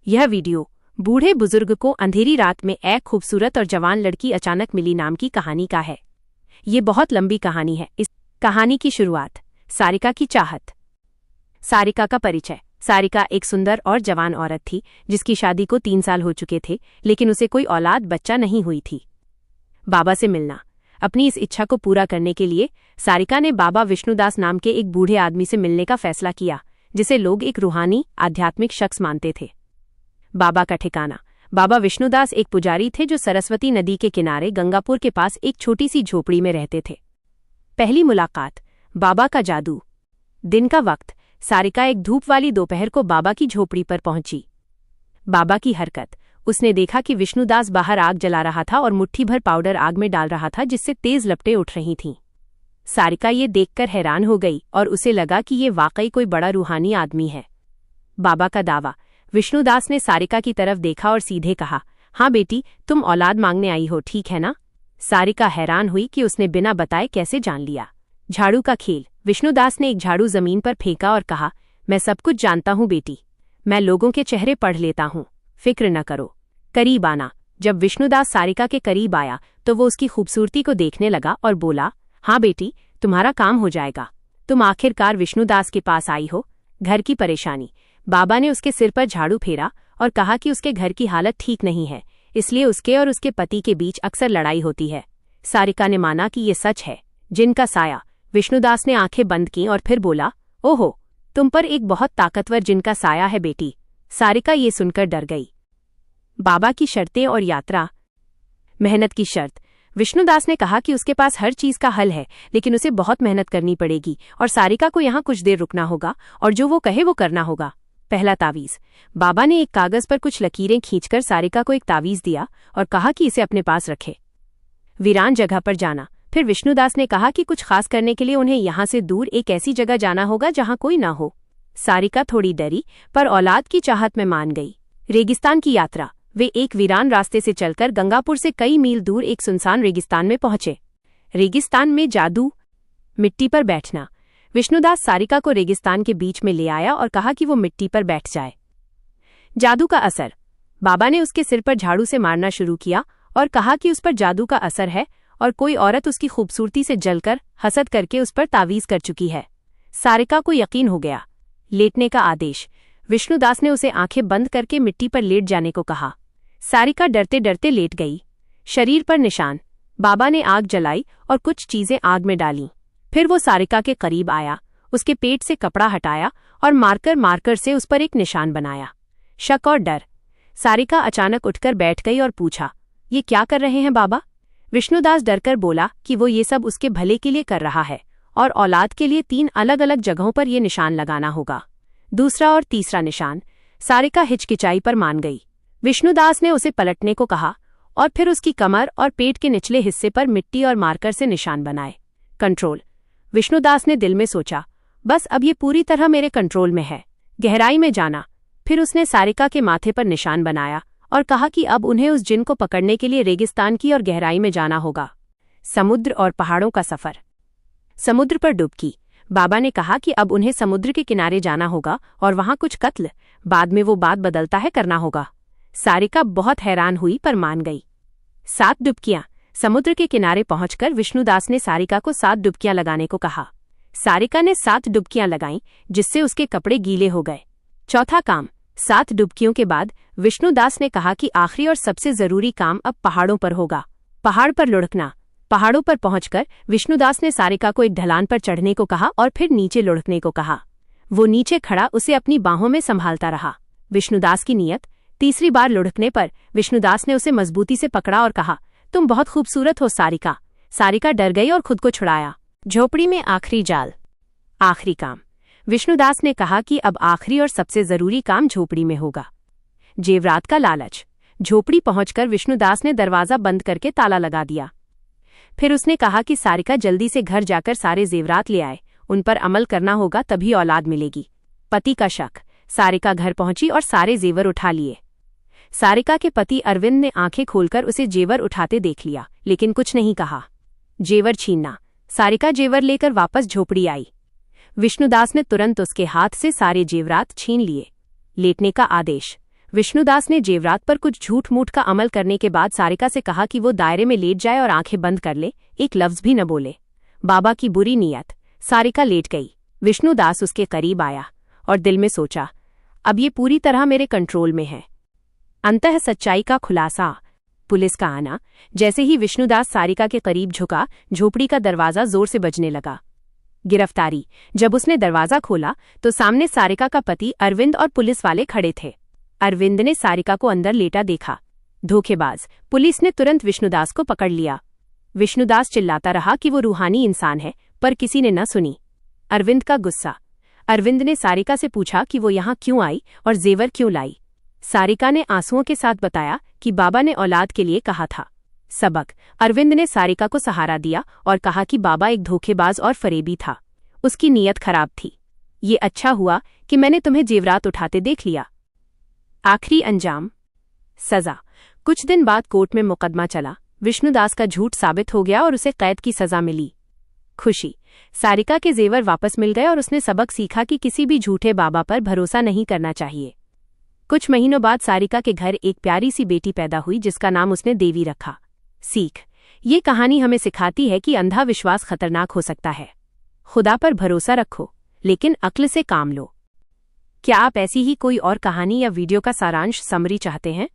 यह वीडियो बूढ़े बुजुर्ग को अंधेरी रात में एक खूबसूरत और जवान लड़की अचानक मिली नाम की कहानी का है। ये बहुत लंबी कहानी है। इस कहानी की शुरुआत सारिका की चाहत। सारिका का परिचय। सारिका एक सुंदर और जवान औरत थी जिसकी शादी को 3 साल हो चुके थे, लेकिन उसे कोई औलाद बच्चा नहीं हुई थी। बाबा से मिलना। अपनी इस इच्छा को पूरा करने के लिए सारिका ने बाबा विष्णुदास नाम के एक बूढ़े आदमी से मिलने का फैसला किया, जिसे लोग एक रूहानी आध्यात्मिक शख्स मानते थे। बाबा का ठिकाना। बाबा विष्णुदास एक पुजारी थे जो सरस्वती नदी के किनारे गंगापुर के पास एक छोटी सी झोपड़ी में रहते थे। पहली मुलाकात। बाबा का जादू। दिन का वक्त। सारिका एक धूप वाली दोपहर को बाबा की झोपड़ी पर पहुंची। बाबा की हरकत। उसने देखा कि विष्णुदास बाहर आग जला रहा था और मुट्ठी भर पाउडर आग में डाल रहा था, जिससे तेज लपटें उठ रही थीं। सारिका ये देखकर हैरान हो गई और उसे लगा कि ये वाकई कोई बड़ा रूहानी आदमी है। बाबा का दावा। विष्णुदास ने सारिका की तरफ देखा और सीधे कहा, हाँ बेटी, तुम औलाद मांगने आई हो, ठीक है ना? सारिका हैरान हुई कि उसने बिना बताए कैसे जान लिया। झाड़ू का खेल। विष्णुदास ने एक झाड़ू जमीन पर फेंका और कहा, मैं सब कुछ जानता हूँ बेटी, मैं लोगों के चेहरे पढ़ लेता हूँ, फिक्र न करो। करीब आना। जब विष्णुदास सारिका के करीब आया तो वो उसकी खूबसूरती को देखने लगा और बोला, हाँ बेटी, तुम्हारा काम हो जाएगा। तुम आखिरकार विष्णुदास के पास आई हो। घर की परेशानी। बाबा ने उसके सिर पर झाड़ू फेरा और कहा कि उसके घर की हालत ठीक नहीं है, इसलिए उसके और उसके पति के बीच अक्सर लड़ाई होती है। सारिका ने माना कि ये सच है। जिनका साया। विष्णुदास ने आंखें बंद की और फिर बोला, ओहो, तुम पर एक बहुत ताकतवर जिनका साया है बेटी। सारिका ये सुनकर डर गई। बाबा की शर्तें और यात्रा। मेहनत की शर्त। विष्णुदास ने कहा कि उसके पास हर चीज का हल है, लेकिन उसे बहुत मेहनत करनी पड़ेगी और सारिका को यहाँ कुछ देर रुकना होगा और जो वो कहे वो करना होगा। पहला तावीज। बाबा ने एक कागज पर कुछ लकीरें खींचकर सारिका को एक तावीज दिया और कहा कि इसे अपने पास रखे। वीरान जगह पर जाना। फिर विष्णुदास ने कहा कि कुछ खास करने के लिए उन्हें यहाँ से दूर एक ऐसी जगह जाना होगा जहाँ कोई ना हो। सारिका थोड़ी डरी पर औलाद की चाहत में मान गई। रेगिस्तान की यात्रा। वे एक वीरान रास्ते से चलकर गंगापुर से कई मील दूर एक सुनसान रेगिस्तान में पहुंचे। रेगिस्तान में जादू। मिट्टी पर बैठना। विष्णुदास सारिका को रेगिस्तान के बीच में ले आया और कहा कि वो मिट्टी पर बैठ जाए। जादू का असर। बाबा ने उसके सिर पर झाड़ू से मारना शुरू किया और कहा कि उस पर जादू का असर है और कोई औरत उसकी खूबसूरती से जलकर हसद करके उस पर तावीज कर चुकी है। सारिका को यकीन हो गया। लेटने का आदेश। विष्णुदास ने उसे आंखें बंद करके मिट्टी पर लेट जाने को कहा। सारिका डरते डरते लेट गई। शरीर पर निशान। बाबा ने आग जलाई और कुछ चीजें आग में डालीं। फिर वो सारिका के करीब आया, उसके पेट से कपड़ा हटाया और मार्कर से उस पर एक निशान बनाया। शक और डर। सारिका अचानक उठकर बैठ गई और पूछा, ये क्या कर रहे हैं बाबा? विष्णुदास डरकर बोला कि वो ये सब उसके भले के लिए कर रहा है और औलाद के लिए 3 अलग अलग जगहों पर ये निशान लगाना होगा। दूसरा और तीसरा निशान। सारिका हिचकिचाई पर मान गई। विष्णुदास ने उसे पलटने को कहा और फिर उसकी कमर और पेट के निचले हिस्से पर मिट्टी और मार्कर से निशान बनाए। कंट्रोल। विष्णुदास ने दिल में सोचा, बस अब ये पूरी तरह मेरे कंट्रोल में है। गहराई में जाना। फिर उसने सारिका के माथे पर निशान बनाया और कहा कि अब उन्हें उस जिन को पकड़ने के लिए रेगिस्तान की और गहराई में जाना होगा। समुद्र और पहाड़ों का सफर। समुद्र पर डुबकी। बाबा ने कहा कि अब उन्हें समुद्र के किनारे जाना होगा और वहां कुछ कत्ल, बाद में वो बात बदलता है, करना होगा। सारिका बहुत हैरान हुई पर मान गई। 7 डुबकियां। समुद्र के किनारे पहुंचकर विष्णुदास ने सारिका को 7 डुबकियां लगाने को कहा। सारिका ने 7 डुबकियां लगाईं, जिससे उसके कपड़े गीले हो गए। चौथा काम। 7 डुबकियों के बाद विष्णुदास ने कहा कि आखिरी और सबसे जरूरी काम अब पहाड़ों पर होगा। पहाड़ पर लुढ़कना। पहाड़ों पर पहुंचकर विष्णुदास ने सारिका को एक ढलान पर चढ़ने को कहा और फिर नीचे लुढ़कने को कहा। वो नीचे खड़ा उसे अपनी बाहों में संभालता रहा। विष्णुदास की नीयत। तीसरी बार लुढ़कने पर विष्णुदास ने उसे मजबूती से पकड़ा और कहा, तुम बहुत खूबसूरत हो सारिका। सारिका डर गई और खुद को छुड़ाया। झोपड़ी में आखिरी जाल। आखिरी काम। विष्णुदास ने कहा कि अब आखिरी और सबसे जरूरी काम झोपड़ी में होगा। जेवरात का लालच। झोपड़ी पहुंचकर विष्णुदास ने दरवाजा बंद करके ताला लगा दिया। फिर उसने कहा कि सारिका जल्दी से घर जाकर सारे जेवरात ले आए, उन पर अमल करना होगा, तभी औलाद मिलेगी। पति का शक। सारिका घर पहुंची और सारे जेवर उठा लिए। सारिका के पति अरविंद ने आंखें खोलकर उसे जेवर उठाते देख लिया, लेकिन कुछ नहीं कहा। जेवर छीनना। सारिका जेवर लेकर वापस झोपड़ी आई। विष्णुदास ने तुरंत उसके हाथ से सारे जेवरात छीन लिए। लेटने का आदेश। विष्णुदास ने जेवरात पर कुछ झूठ मूठ का अमल करने के बाद सारिका से कहा कि वो दायरे में लेट जाए और आंखें बंद कर ले, एक लफ्ज भी न बोले। बाबा की बुरी नीयत। सारिका लेट गई। विष्णुदास उसके करीब आया और दिल में सोचा, अब ये पूरी तरह मेरे कंट्रोल में है। अंततः सच्चाई का खुलासा। पुलिस का आना। जैसे ही विष्णुदास सारिका के करीब झुका, झोपड़ी का दरवाजा जोर से बजने लगा। गिरफ्तारी। जब उसने दरवाजा खोला तो सामने सारिका का पति अरविंद और पुलिस वाले खड़े थे। अरविंद ने सारिका को अंदर लेटा देखा। धोखेबाज। पुलिस ने तुरंत विष्णुदास को पकड़ लिया। विष्णुदास चिल्लाता रहा कि वो रूहानी इंसान है, पर किसी ने न सुनी। अरविंद का गुस्सा। अरविंद ने सारिका से पूछा कि वो यहाँ क्यों आई और जेवर क्यों लाई। सारिका ने आंसुओं के साथ बताया कि बाबा ने औलाद के लिए कहा था। सबक। अरविंद ने सारिका को सहारा दिया और कहा कि बाबा एक धोखेबाज और फरेबी था, उसकी नीयत खराब थी। ये अच्छा हुआ कि मैंने तुम्हें जेवरात उठाते देख लिया। आखिरी अंजाम। सजा। कुछ दिन बाद कोर्ट में मुकदमा चला। विष्णुदास का झूठ साबित हो गया और उसे कैद की सजा मिली। खुशी। सारिका के जेवर वापस मिल गए और उसने सबक सीखा कि किसी भी झूठे बाबा पर भरोसा नहीं करना चाहिए। कुछ महीनों बाद सारिका के घर एक प्यारी सी बेटी पैदा हुई जिसका नाम उसने देवी रखा। सीख। ये कहानी हमें सिखाती है कि अंधा विश्वास खतरनाक हो सकता है। खुदा पर भरोसा रखो, लेकिन अक्ल से काम लो। क्या आप ऐसी ही कोई और कहानी या वीडियो का सारांश समरी चाहते हैं?